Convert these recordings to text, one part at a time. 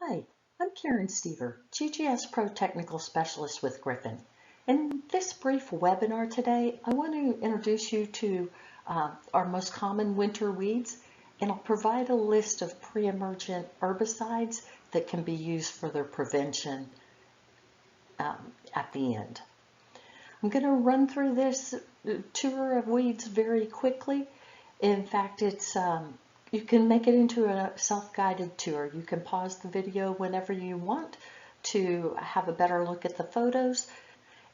Hi, I'm Karen Stever, GGS Pro Technical Specialist with Griffin. In this brief webinar today, I want to introduce you to our most common winter weeds, and I'll provide a list of pre-emergent herbicides that can be used for their prevention at the end. I'm going to run through this tour of weeds very quickly. In fact, you can make it into a self-guided tour. You can pause the video whenever you want to have a better look at the photos.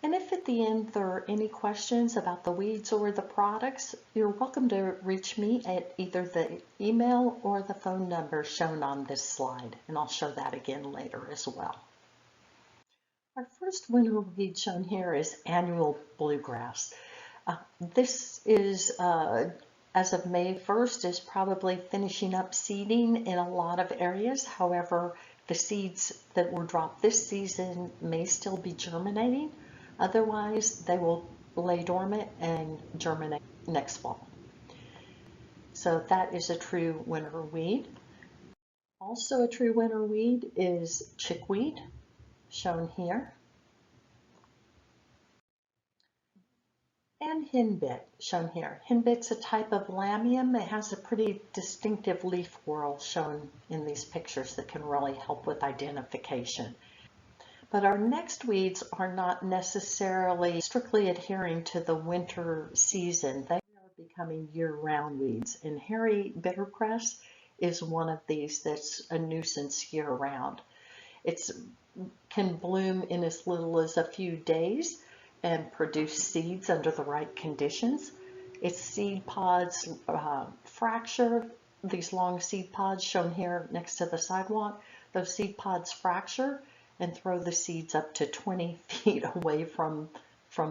And if at the end there are any questions about the weeds or the products, you're welcome to reach me at either the email or the phone number shown on this slide. And I'll show that again later as well. Our first winter weed shown here is annual bluegrass. This is as of May 1st, is probably finishing up seeding in a lot of areas. However, the seeds that were dropped this season may still be germinating. Otherwise, they will lay dormant and germinate next fall. So that is a true winter weed. Also a true winter weed is chickweed, shown here. And henbit, shown here. Henbit's a type of lamium. It has a pretty distinctive leaf whorl shown in these pictures that can really help with identification. But our next weeds are not necessarily strictly adhering to the winter season. They are becoming year-round weeds. And hairy bittercress is one of these that's a nuisance year-round. It can bloom in as little as a few days and produce seeds under the right conditions. Its seed pods fracture. These long seed pods shown here next to the sidewalk, those seed pods fracture and throw the seeds up to 20 feet away from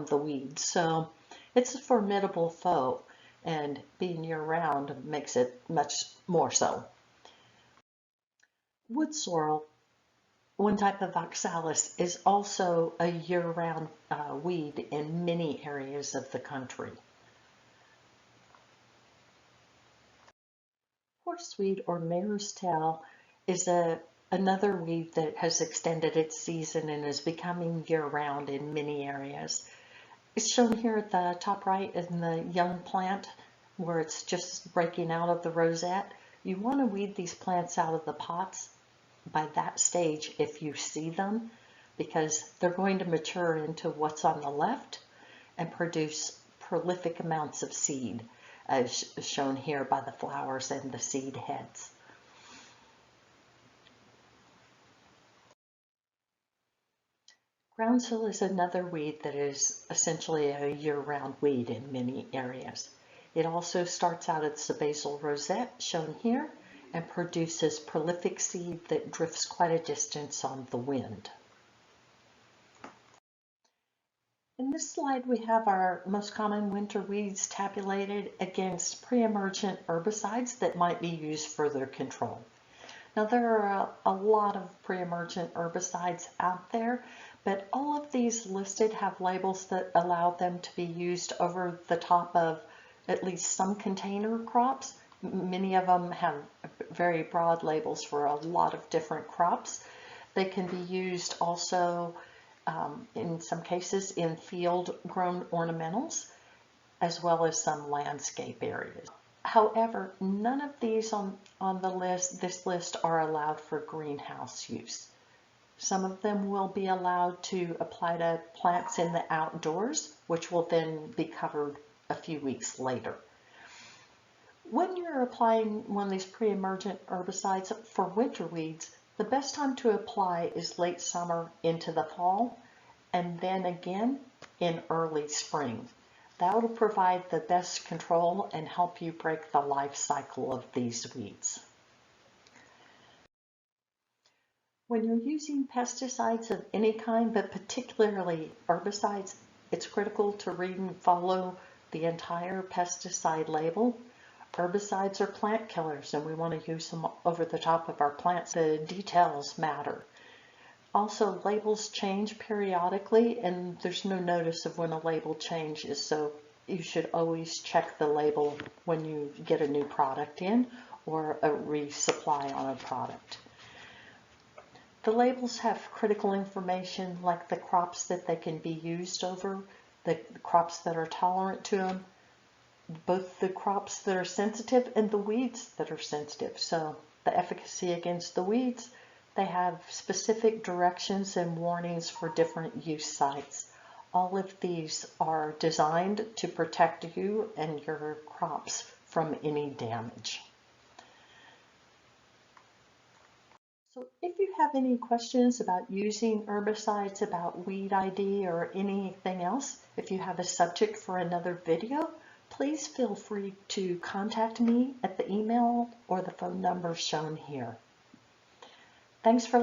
the weeds. So it's a formidable foe, and being year-round makes it much more so. Wood sorrel, one type of Oxalis, is also a year-round weed in many areas of the country. Horseweed, or mare's tail, is another weed that has extended its season and is becoming year-round in many areas. It's shown here at the top right in the young plant where it's just breaking out of the rosette. You want to weed these plants out of the pots by that stage if you see them, because they're going to mature into what's on the left and produce prolific amounts of seed, as shown here by the flowers and the seed heads. Groundsel is another weed that is essentially a year-round weed in many areas. It also starts out at the basal rosette, shown here, and produces prolific seed that drifts quite a distance on the wind. In this slide, we have our most common winter weeds tabulated against pre-emergent herbicides that might be used for their control. Now, there are a lot of pre-emergent herbicides out there, but all of these listed have labels that allow them to be used over the top of at least some container crops. Many of them have very broad labels for a lot of different crops. They can be used also in some cases in field-grown ornamentals, as well as some landscape areas. However, none of these on this list are allowed for greenhouse use. Some of them will be allowed to apply to plants in the outdoors, which will then be covered a few weeks later. When you're applying one of these pre-emergent herbicides for winter weeds, the best time to apply is late summer into the fall, and then again in early spring. That will provide the best control and help you break the life cycle of these weeds. When you're using pesticides of any kind, but particularly herbicides, it's critical to read and follow the entire pesticide label. Herbicides are plant killers, and we want to use them over the top of our plants. The details matter. Also, labels change periodically, and there's no notice of when a label changes, so you should always check the label when you get a new product in or a resupply on a product. The labels have critical information like the crops that they can be used over, the crops that are tolerant to them, both the crops that are sensitive and the weeds that are sensitive. So the efficacy against the weeds, they have specific directions and warnings for different use sites. All of these are designed to protect you and your crops from any damage. So if you have any questions about using herbicides, about weed ID, or anything else, if you have a subject for another video, please feel free to contact me at the email or the phone number shown here. Thanks for listening.